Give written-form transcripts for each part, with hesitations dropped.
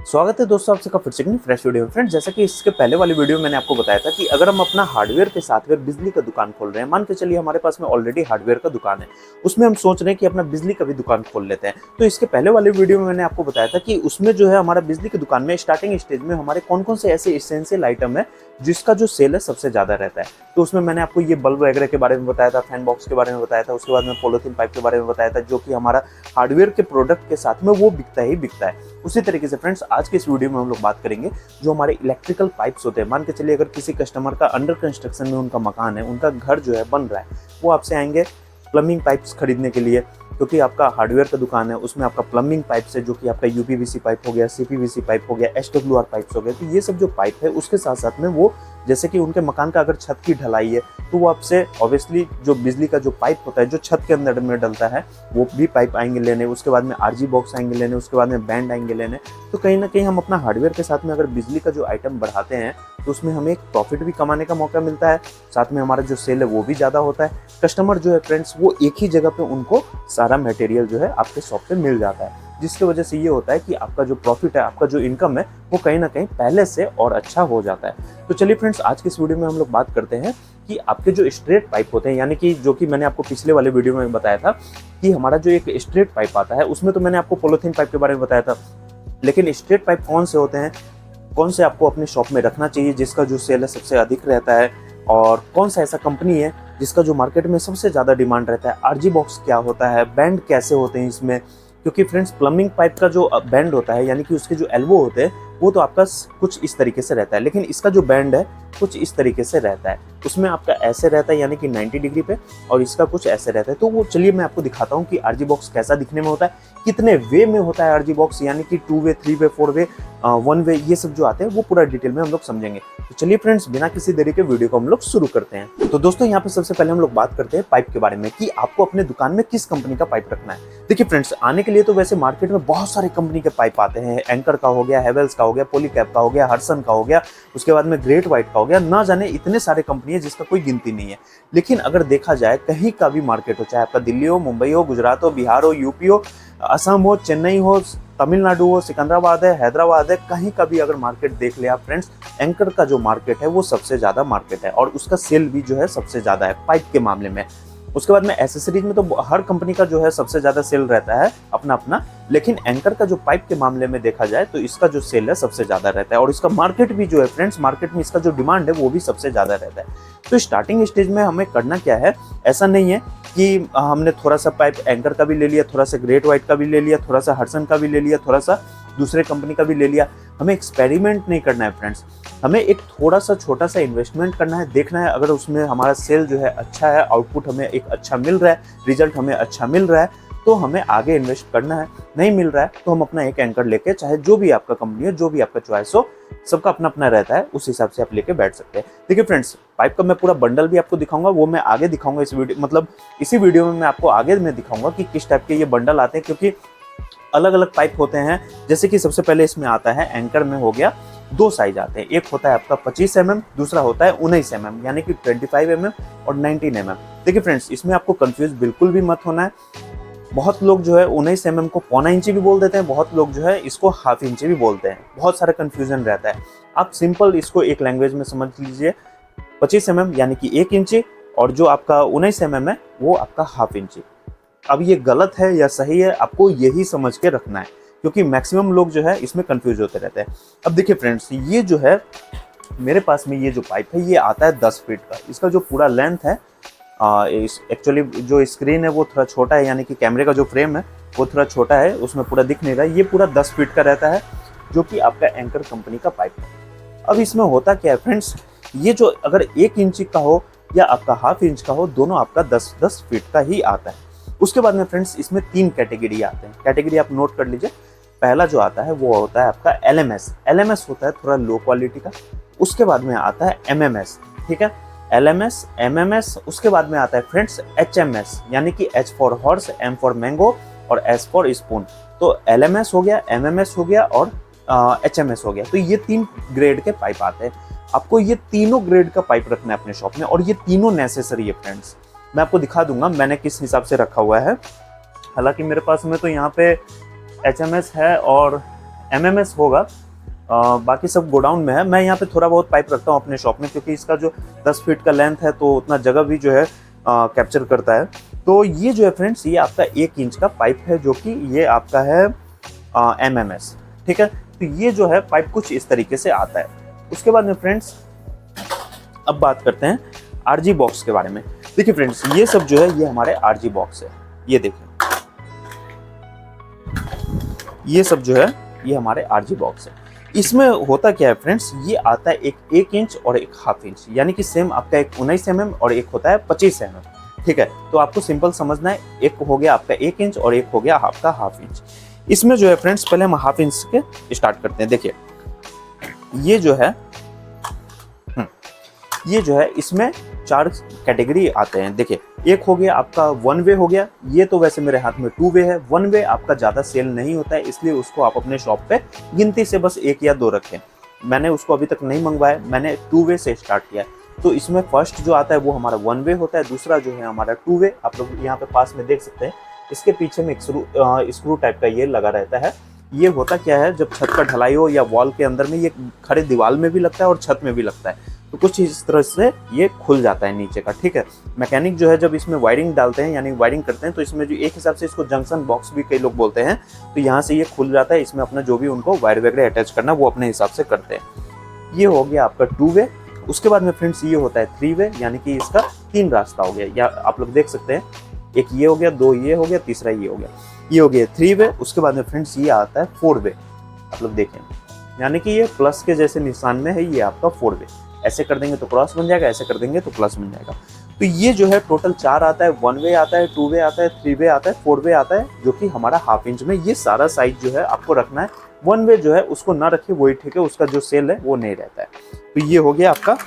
स्वागत है दोस्तों आप सबका फिर से एक फ्रेश वीडियो में। फ्रेंड्स, जैसा कि इसके पहले वाली वीडियो में मैंने आपको बताया था कि अगर हम अपना हार्डवेयर के साथ अगर बिजली का दुकान खोल रहे हैं, मान के चलिए हमारे पास में ऑलरेडी हार्डवेयर का दुकान है, उसमें हम सोच रहे हैं कि अपना बिजली का भी दुकान खोल लेते हैं। तो इसके पहले वाले वीडियो में मैंने आपको बताया था कि उसमें जो है हमारा बिजली की दुकान में स्टार्टिंग स्टेज में हमारे कौन कौन से ऐसे एसेंशियल आइटम है जिसका जो सेल है सबसे ज्यादा रहता है। तो उसमें मैंने आपको ये बल्ब वगैरह के बारे में बताया था, फैन बॉक्स के बारे में बताया था, उसके बाद में पॉलिथीन पाइप के बारे में बताया था, जो कि हमारा हार्डवेयर के प्रोडक्ट के साथ में वो बिकता ही बिकता है। उसी तरीके से फ्रेंड्स, आज के इस वीडियो में हम लोग बात करेंगे जो हमारे इलेक्ट्रिकल पाइप्स होते हैं। मान के चलिए अगर किसी कस्टमर का अंडर कंस्ट्रक्शन में उनका मकान है, उनका घर जो है बन रहा है, वो आपसे आएंगे प्लम्बिंग पाइप्स खरीदने के लिए, क्योंकि आपका हार्डवेयर का दुकान है, उसमें आपका प्लम्बिंग पाइप से जो कि आपका यूपीवीसी पाइप हो गया, सीपीवीसी पाइप हो गया, एसडब्ल्यूआर पाइप्स हो गए, तो ये सब जो पाइप है उसके साथ साथ में वो जैसे कि उनके मकान का अगर छत की ढलाई है तो वो आपसे ऑब्वियसली जो बिजली का जो पाइप होता है जो छत के अंदर में डलता है वो भी पाइप आएंगे लेने, उसके बाद में आरजी बॉक्स आएंगे लेने, उसके बाद में बैंड आएंगे लेने। तो कहीं ना कहीं हम अपना हार्डवेयर के साथ में अगर बिजली का जो आइटम बढ़ाते हैं तो उसमें हमें एक प्रॉफिट भी कमाने का मौका मिलता है, साथ में हमारा जो सेल है वो भी ज़्यादा होता है। कस्टमर जो है फ्रेंड्स वो एक ही जगह पे उनको सारा मटेरियल जो है आपके शॉप पे मिल जाता है, जिसकी वजह से ये होता है कि आपका जो प्रॉफिट है, आपका जो इनकम है वो कहीं ना कहीं पहले से और अच्छा हो जाता है। तो चलिए फ्रेंड्स, आज की इस वीडियो में हम लोग बात करते हैं कि आपके जो स्ट्रेट पाइप होते हैं, यानी कि जो कि मैंने आपको पिछले वाले वीडियो में बताया था कि हमारा जो एक स्ट्रेट पाइप आता है उसमें तो मैंने आपको पॉलिथीन पाइप के बारे में बताया था, लेकिन स्ट्रेट पाइप कौन से होते हैं, कौन से आपको अपने शॉप में रखना चाहिए, जिसका जो सेल है सबसे अधिक रहता है, और कौन सा ऐसा कंपनी है जिसका जो मार्केट में सबसे ज़्यादा डिमांड रहता है, आरजी बॉक्स क्या होता है, बैंड कैसे होते हैं इसमें। क्योंकि फ्रेंड्स, प्लम्बिंग पाइप का जो बैंड होता है यानी कि उसके जो एल्बो होते हैं वो तो आपका कुछ इस तरीके से रहता है, लेकिन इसका जो बैंड है कुछ इस तरीके से रहता है। उसमें आपका ऐसे रहता है यानी कि 90 डिग्री पे, और इसका कुछ ऐसे रहता है। तो वो चलिए मैं आपको दिखाता हूँ कि आरजी बॉक्स कैसा दिखने में होता है, कितने वे में होता है आरजी बॉक्स, यानी कि 2 वे, 3 वे, 4 वे, 1 वे, ये सब जो आते हैं वो पूरा डिटेल में हम लोग समझेंगे। तो चलिए फ्रेंड्स, बिना किसी देरी के वीडियो को हम लोग शुरू करते हैं। तो दोस्तों, यहाँ पे सबसे पहले हम लोग बात करते हैं पाइप के बारे में कि आपको अपने दुकान में किस कंपनी का पाइप रखना है। देखिए फ्रेंड्स, आने के लिए तो वैसे मार्केट में बहुत सारे कंपनी के पाइप आते हैं, एंकर का हो गया, हेवेल्स का हो गया, पॉलीकैप का हो गया, हडसन का हो गया, उसके बाद में ग्रेट व्हाइट का हो गया, ना जाने इतने सारे कंपनी है जिसका कोई गिनती नहीं है। लेकिन अगर देखा जाए कहीं का भी मार्केट हो, चाहे आपका दिल्ली हो, मुंबई हो, गुजरात हो, बिहार हो, यूपी हो, असम हो, चेन्नई हो, तमिलनाडु हो, सिकंदराबाद है, हैदराबाद है, कहीं का भी अगर मार्केट देख ले आप फ्रेंड्स, एंकर का जो मार्केट है वो सबसे ज्यादा मार्केट है और उसका सेल भी जो है सबसे ज्यादा है पाइप के मामले में। उसके बाद में एसेसरीज में तो हर कंपनी का जो है सबसे ज्यादा सेल रहता है अपना अपना, लेकिन एंकर का जो पाइप के मामले में देखा जाए तो इसका जो सेल है सबसे ज्यादा रहता है, और इसका मार्केट भी जो है फ्रेंड्स, मार्केट में इसका जो डिमांड है वो भी सबसे ज्यादा रहता है। तो स्टार्टिंग स्टेज में हमें करना क्या है, ऐसा नहीं है कि हमने थोड़ा सा पाइप एंकर का भी ले लिया, थोड़ा सा ग्रेट व्हाइट का भी ले लिया, थोड़ा सा हडसन का भी ले लिया, थोड़ा सा दूसरे कंपनी का भी ले लिया। हमें एक्सपेरिमेंट नहीं करना है फ्रेंड्स, हमें एक थोड़ा सा छोटा सा इन्वेस्टमेंट करना है, देखना है अगर उसमें हमारा सेल जो है अच्छा है, आउटपुट हमें एक अच्छा मिल रहा है, रिजल्ट हमें अच्छा मिल रहा है, तो हमें आगे इन्वेस्ट करना है। नहीं मिल रहा है तो हम अपना एक एंकर लेके, चाहे जो भी आपका कंपनी हो, जो भी आपका चॉइस हो, सबका अपना अपना रहता है, उस हिसाब से आप लेके बैठ सकते हैं। देखिए फ्रेंड्स, पाइप का मैं पूरा बंडल भी आपको दिखाऊंगा, वो मैं आगे दिखाऊंगा इस वीडियो, मतलब इसी वीडियो में मैं आपको आगे में दिखाऊंगा कि किस टाइप के ये बंडल आते हैं, क्योंकि अलग अलग पाइप होते हैं। जैसे कि सबसे पहले इसमें आता है, एंकर में हो गया, 2 साइज आते हैं, एक होता है आपका 25 mm, दूसरा होता है 19 mm, यानी कि 25 mm और 19 mm। देखिए फ्रेंड्स, इसमें आपको कंफ्यूज बिल्कुल भी मत होना है। बहुत लोग जो है 19 mm को पौना इंची भी बोल देते हैं, बहुत लोग जो है इसको हाफ इंची भी बोलते हैं, बहुत सारा कंफ्यूजन रहता है। आप सिंपल इसको एक लैंग्वेज में समझ लीजिए, 25 mm यानी कि 1 इंची, और जो आपका 19 mm है वो आपका हाफ इंची। अब ये गलत है या सही है, आपको यही समझ के रखना है, क्योंकि मैक्सिमम लोग जो है इसमें कंफ्यूज होते रहते हैं। अब देखिए फ्रेंड्स, ये जो है मेरे पास में ये जो पाइप है ये आता है 10 फीट का, इसका जो पूरा लेंथ है, एक्चुअली जो स्क्रीन है वो थोड़ा छोटा है, यानी कि कैमरे का जो फ्रेम है वो थोड़ा छोटा है, उसमें पूरा दिख नहीं रहा है, ये पूरा 10 फीट का रहता है, जो कि आपका एंकर कंपनी का पाइप है। अब इसमें होता क्या है फ्रेंड्स, ये जो अगर 1 इंची का हो या आपका हाफ इंच का हो, दोनों आपका 10-10 फीट का ही आता है। उसके बाद में फ्रेंड्स, इसमें 3 कैटेगरी आते हैं, कैटेगरी आप नोट कर लीजिए। पहला जो आता है वो होता है आपका एलएमएस, एलएमएस होता है थोड़ा लो क्वालिटी का। उसके बाद में आता है एमएमएस, ठीक है, एलएमएस, एमएमएस। उसके बाद में आता है फ्रेंड्स एचएमएस, यानी कि H for horse, M for mango और एस फॉर स्पून। तो एलएमएस हो गया, एमएमएस हो गया और एचएमएस हो गया। तो ये 3 ग्रेड के पाइप आते हैं। आपको ये तीनों ग्रेड का पाइप रखना है अपने शॉप में, और ये तीनों नेसेसरी है फ्रेंड्स। मैं आपको दिखा दूंगा मैंने किस हिसाब से रखा हुआ है। हालांकि मेरे पास में तो यहाँ पे एचएमएस है और एमएमएस होगा। बाकी सब गोडाउन में है। मैं यहाँ पे थोड़ा बहुत पाइप रखता हूँ अपने शॉप में, क्योंकि इसका जो 10 फीट का लेंथ है तो उतना जगह भी जो है कैप्चर करता है। तो ये जो है फ्रेंड्स, ये आपका 1 इंच का पाइप है, जो कि ये आपका है एमएमएस। ठीक है, तो ये जो है पाइप कुछ इस तरीके से आता है। उसके बाद में फ्रेंड्स अब बात करते हैं आरजी बॉक्स के बारे में। देखिए फ्रेंड्स, ये सब जो है ये हमारे आरजी बॉक्स है। ये देखिए, ये सब जो है ये हमारे आरजी बॉक्स है। इसमें होता क्या है फ्रेंड्स, ये आता है एक इंच और एक हाफ इंच, यानी कि सेम आपका एक 19 mm और एक होता है 25 mm। ठीक है, तो आपको सिंपल समझना है, एक हो गया आपका 1 इंच और एक हो गया आपका हाफ इंच। इसमें जो है फ्रेंड्स, पहले हम हाफ इंच के स्टार्ट करते हैं। देखिए ये जो है इसमें 4 कैटेगरी आते हैं। देखिए, एक हो गया आपका 1 वे हो गया, ये तो वैसे मेरे हाथ में 2 वे है। 1 वे आपका ज़्यादा सेल नहीं होता है, इसलिए उसको आप अपने शॉप पे गिनती से बस 1 या 2 रखें। मैंने उसको अभी तक नहीं मंगवाया, मैंने 2 वे से स्टार्ट किया है। तो इसमें फर्स्ट जो आता है वो हमारा 1 वे होता है, दूसरा जो है हमारा 2 वे। आप लोग यहाँ पे पास में देख सकते हैं, इसके पीछे में एक स्क्रू टाइप का ये लगा रहता है। ये होता क्या है, जब छत का ढलाई हो या वॉल के अंदर में, ये खड़े दीवार में भी लगता है और छत में भी लगता है, तो कुछ इस तरह से ये खुल जाता है नीचे का। ठीक है, मैकेनिक जो है जब इसमें वायरिंग डालते हैं यानी वायरिंग करते हैं, तो इसमें जो एक हिसाब से इसको जंक्शन बॉक्स भी कई लोग बोलते हैं, तो यहाँ से ये खुल जाता है। इसमें अपना जो भी उनको वायर वगैरह अटैच करना वो अपने हिसाब से करते हैं। ये हो गया आपका 2 वे। उसके बाद में फ्रेंड्स ये होता है 3 वे, यानी कि इसका 3 रास्ता हो गया। या आप लोग देख सकते हैं, एक ये हो गया, 2 ये हो गया, तीसरा ये हो गया। ये हो गया 3 वे। उसके बाद में फ्रेंड्स ये आता है 4 वे। आप लोग देखें, यानी कि ये प्लस के जैसे निशान में है, ये आपका 4 वे। ऐसे कर देंगे तो क्रॉस बन जाएगा, ऐसे कर देंगे तो प्लस बन जाएगा। तो ये जो है टोटल 4 आता है। 1 वे आता है, 2 वे आता है, 3 वे आता है, 4 वे आता है, जो कि हमारा हाफ इंच में। ये सारा साइज जो है आपको रखना है। 1 वे जो है उसको ना रखिए, वही ठीक है, उसका जो सेल है वो नहीं रहता है। तो ये हो गया आपका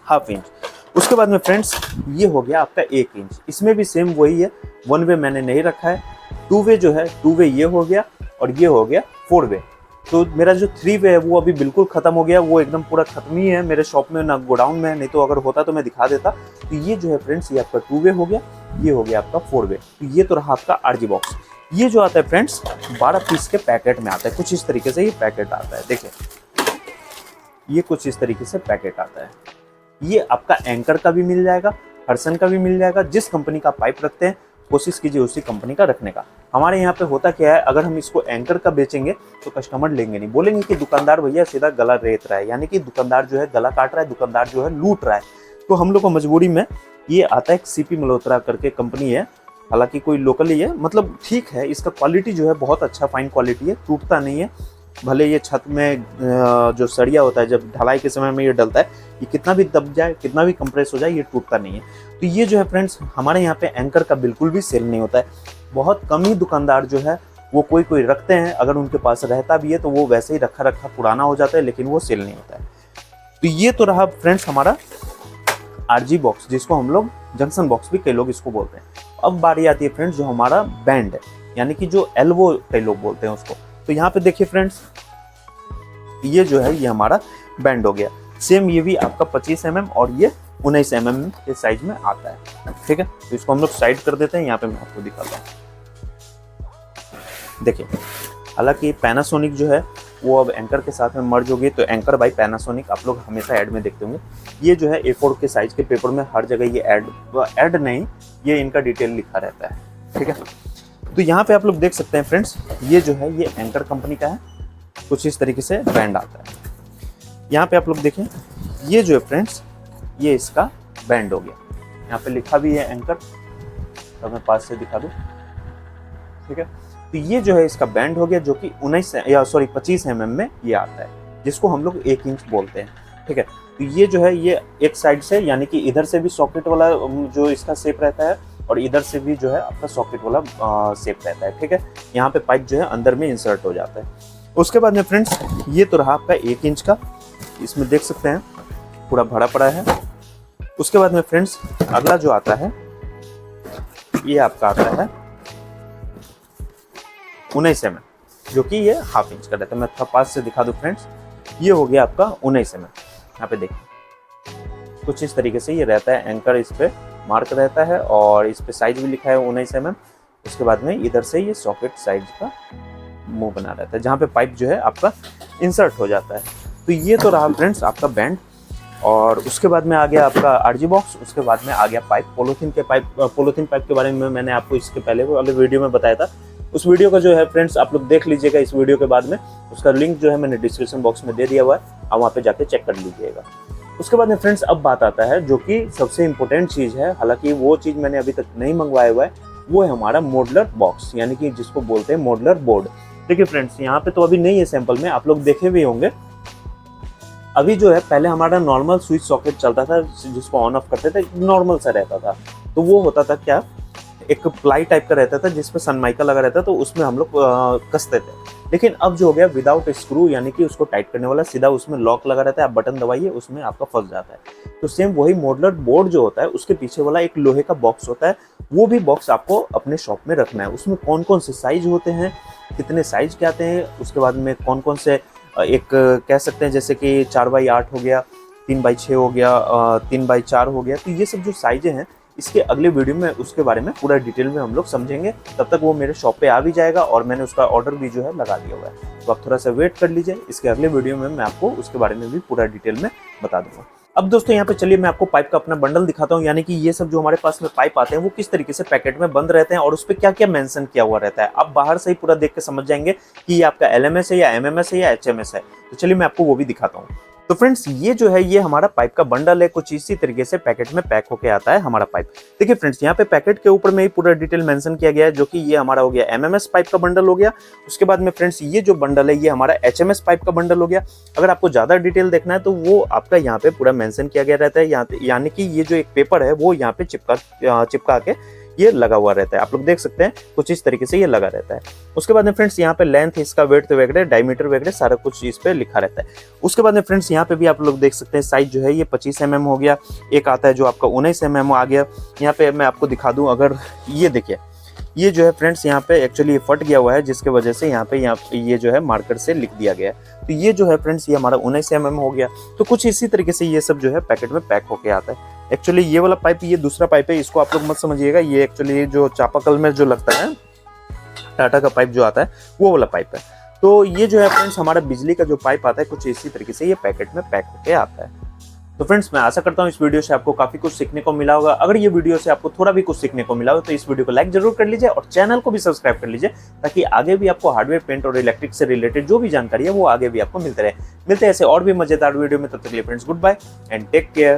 हाफ इंच। उसके बाद में फ्रेंड्स ये हो गया आपका 1 इंच। इसमें भी सेम वही है, 1 वे मैंने नहीं रखा है। 2 वे जो है, 2 वे ये हो गया और ये हो गया 4 वे। तो मेरा जो 3 वे है वो अभी बिल्कुल खत्म हो गया, वो एकदम पूरा खत्म ही है मेरे शॉप में, ना गोडाउन में, नहीं तो अगर होता तो मैं दिखा देता। तो ये जो है फ्रेंड्स, ये आपका 2 वे हो गया, ये हो गया आपका 4 वे। तो ये तो रहा आपका आरजी बॉक्स। ये जो आता है फ्रेंड्स 12 पीस के पैकेट में आता है, कुछ इस तरीके से ये पैकेट आता है। देखिए, ये कुछ इस तरीके से पैकेट आता है। ये आपका एंकर का भी मिल जाएगा, हडसन का भी मिल जाएगा। जिस कंपनी का पाइप रखते हैं कोशिश कीजिए उसी कंपनी का रखने का। हमारे यहाँ पे होता क्या है, अगर हम इसको एंकर का बेचेंगे तो कस्टमर लेंगे नहीं, बोलेंगे कि दुकानदार भैया सीधा गला रेत रहा है, यानी कि दुकानदार जो है गला काट रहा है, दुकानदार जो है लूट रहा है। तो हम लोग को मजबूरी में ये आता है, सीपी मल्होत्रा करके कंपनी है, हालांकि कोई लोकल ही है, मतलब ठीक है, इसका क्वालिटी जो है बहुत अच्छा फाइन क्वालिटी है, टूटता नहीं है। भले ये छत में जो सरिया होता है जब ढलाई के समय में ये डलता है, ये कितना भी दब जाए, कितना भी कंप्रेस हो जाए, ये टूटता नहीं है। तो ये जो है फ्रेंड्स, हमारे यहाँ पे एंकर का बिल्कुल भी सेल नहीं होता है। बहुत कम ही दुकानदार जो है वो कोई रखते हैं, अगर उनके पास रहता भी है तो वो वैसे ही रखा पुराना हो जाता है, लेकिन वो सेल नहीं होता है। तो ये तो रहा फ्रेंड्स हमारा आरजी बॉक्स, जिसको हम लोग जंक्शन बॉक्स भी कई लोग इसको बोलते हैं। अब बारी आती है फ्रेंड्स जो हमारा बैंड है, यानी कि जो एल्बो कई लोग बोलते हैं उसको। तो यहाँ पे देखिए फ्रेंड्स, ये जो है ये हमारा बैंड हो गया। सेम ये भी आपका 25 mm और ये 19 mm के साइज में आता है। ठीक है, तो इसको हम लोग साइड कर देते हैं। यहाँ पे मैं आपको दिखाता हूँ। देखिए, हालांकि पैनासोनिक जो है वो अब एंकर के साथ में मर्ज हो गई, तो एंकर बाय पैनासोनिक आप लोग हमेशा ऐड में देखते होंगे। ये जो है A4 के साइज के पेपर में हर जगह ये ऐड नहीं, ये इनका डिटेल लिखा रहता है। ठीक है, तो यहाँ पे आप लोग देख सकते हैं फ्रेंड्स, ये जो है ये एंकर कंपनी का है, कुछ इस तरीके से बैंड आता है। यहाँ पे आप लोग देखें, ये जो है फ्रेंड्स ये इसका बैंड हो गया, यहाँ पे लिखा भी है एंकर, तो मैं पास से दिखा दूँ। ठीक है, तो ये जो है इसका बैंड हो गया, जो कि 25 mm में ये आता है, जिसको हम लोग 1 इंच बोलते हैं। ठीक है, तो ये जो है ये एक साइड से, यानी कि इधर से भी सॉकेट वाला जो इसका शेप रहता है और इधर से भी जो है आपका सॉकेट वाला शेप रहता है। ठीक है, यहाँ पे पाइप जो है अंदर में इंसर्ट हो जाता है। उसके बाद में फ्रेंड्स ये तो रहा आपका 1 इंच का, इसमें देख सकते हैं पूरा भरा पड़ा है। उसके बाद में फ्रेंड्स अगला जो आता है ये आपका आता है 19 mm, जो कि ये हाफ इंच का रहता है। मैं थोड़ा पास से दिखा दूं फ्रेंड्स, ये हो गया आपका 19 mm। यहाँ पे देखिए कुछ इस तरीके से ये रहता है, एंकर इस पे मार्क रहता है और इस पे साइज भी लिखा है 19 mm। उसके बाद में इधर से ये सॉकेट साइज का मुंह बना रहता है, जहाँ पे पाइप जो है आपका इंसर्ट हो जाता है। तो ये तो रहा फ्रेंड्स आपका बैंड, और उसके बाद में आ गया आपका आरजी बॉक्स, उसके बाद में आ गया पाइप, पॉलीथीन पाइप के बारे में मैंने आपको इसके पहले वाले वीडियो में बताया था। उस वीडियो का जो है फ्रेंड्स आप लोग देख लीजिएगा इस वीडियो के बाद में, उसका लिंक जो है मैंने डिस्क्रिप्शन बॉक्स में दे दिया हुआ है, आप वहाँ पे जाके चेक कर लीजिएगा। उसके बाद में फ्रेंड्स अब बात आता है जो कि सबसे इम्पोर्टेंट चीज़ है, हालांकि वो चीज़ मैंने अभी तक नहीं मंगवाया हुआ है, वो है हमारा मॉडुलर बॉक्स, यानी कि जिसको बोलते हैं मॉडुलर बोर्ड। देखिए फ्रेंड्स यहाँ पे तो अभी नहीं है सैंपल में, आप लोग देखे भी होंगे। अभी जो है पहले हमारा नॉर्मल स्विच सॉकेट चलता था जिसको ऑन ऑफ करते थे, नॉर्मल सा रहता था। तो वो होता था क्या, एक प्लाई टाइप का रहता था जिसपे सनमाइका लगा रहता था, तो उसमें हम लोग कसते थे। लेकिन अब जो हो गया विदाउट स्क्रू, यानी कि उसको टाइट करने वाला सीधा उसमें लॉक लगा रहता है, आप बटन दबाइए उसमें आपका फंस जाता है। तो सेम वही मॉडुलर बोर्ड जो होता है उसके पीछे वाला एक लोहे का बॉक्स होता है, वो भी बॉक्स आपको अपने शॉप में रखना है। उसमें कौन कौन से साइज होते हैं, कितने साइज के आते हैं, उसके बाद में कौन कौन से एक कह सकते हैं जैसे कि 4x8 हो गया, 3x6 हो गया, 3x4 हो गया। तो ये सब जो साइजें हैं इसके अगले वीडियो में उसके बारे में पूरा डिटेल में हम लोग समझेंगे। तब तक वो मेरे शॉप पे आ भी जाएगा और मैंने उसका ऑर्डर भी जो है लगा दिया हुआ है। तो आप थोड़ा सा वेट कर लीजिए, इसके अगले वीडियो में मैं आपको उसके बारे में भी पूरा डिटेल में बता दूंगा। अब दोस्तों यहाँ पे चलिए मैं आपको पाइप का अपना बंडल दिखाता हूँ, यानी कि ये सब जो हमारे पास में पाइप आते हैं वो किस तरीके से पैकेट में बंद रहते हैं और उस पर क्या क्या मेंशन किया हुआ रहता है। आप बाहर से ही पूरा देख के समझ जाएंगे कि ये आपका LMS है या MMS है या HMS है। तो चलिए मैं आपको वो भी दिखाता हूँ। तो फ्रेंड्स ये जो है ये हमारा पाइप का बंडल है, कुछ इसी तरीके से पैकेट में पैक होके आता है हमारा पाइप। देखिए फ्रेंड्स यहाँ पे पैकेट के ऊपर में ही पूरा डिटेल मेंशन किया गया है, जो कि ये हमारा हो गया MMS पाइप का बंडल हो गया। उसके बाद में फ्रेंड्स ये जो बंडल है ये हमारा HMS पाइप का बंडल हो गया। अगर आपको ज्यादा डिटेल देखना है तो वो आपका यहाँ पे पूरा मेंशन किया गया रहता है, यानी कि ये जो एक पेपर है वो यहाँ पे चिपका के ये लगा हुआ रहता है। आप लोग देख सकते हैं कुछ इस तरीके से ये लगा रहता है। उसके बाद में फ्रेंड्स यहाँ पे लेंथ, इसका वेट वगैरह, डायमीटर वगैरह सारा कुछ इस पे लिखा रहता है। उसके बाद में फ्रेंड्स यहाँ पे भी आप लोग देख सकते हैं साइज जो है ये 25 mm हो गया, एक आता है जो आपका 19 mm आ गया। यहाँ पे मैं आपको दिखा दूं, अगर ये देखिए ये जो है फ्रेंड्स यहाँ पे एक्चुअली ये फट गया हुआ है, जिसके वजह से यहाँ पे ये जो है मार्कर से लिख दिया गया है। तो ये जो है फ्रेंड्स ये हमारा 19 mm हो गया। तो कुछ इसी तरीके से ये सब जो है पैकेट में पैक होके आता है। एक्चुअली ये वाला पाइप ये दूसरा पाइप है, इसको आप लोग मत समझिएगा, ये एक्चुअली जो चापाकल में जो लगता है टाटा का पाइप जो आता है वो वाला पाइप है। तो ये जो है फ्रेंड्स हमारा बिजली का जो पाइप आता है कुछ इसी तरीके से ये पैकेट में पैक होके आता है। तो फ्रेंड्स मैं आशा करता हूँ इस वीडियो से आपको काफी कुछ सीखने को मिला होगा। अगर ये वीडियो से आपको थोड़ा भी कुछ सीखने को मिला हो तो इस वीडियो को लाइक जरूर कर लीजिए और चैनल को भी सब्सक्राइब कर लीजिए, ताकि आगे भी आपको हार्डवेयर, पेंट और इलेक्ट्रिक से रिलेटेड जो भी जानकारी है वो आगे भी आपको मिलते रहे। मिलते हैं ऐसे और भी मजेदार वीडियो में, तब तक के लिए friends good bye and take care.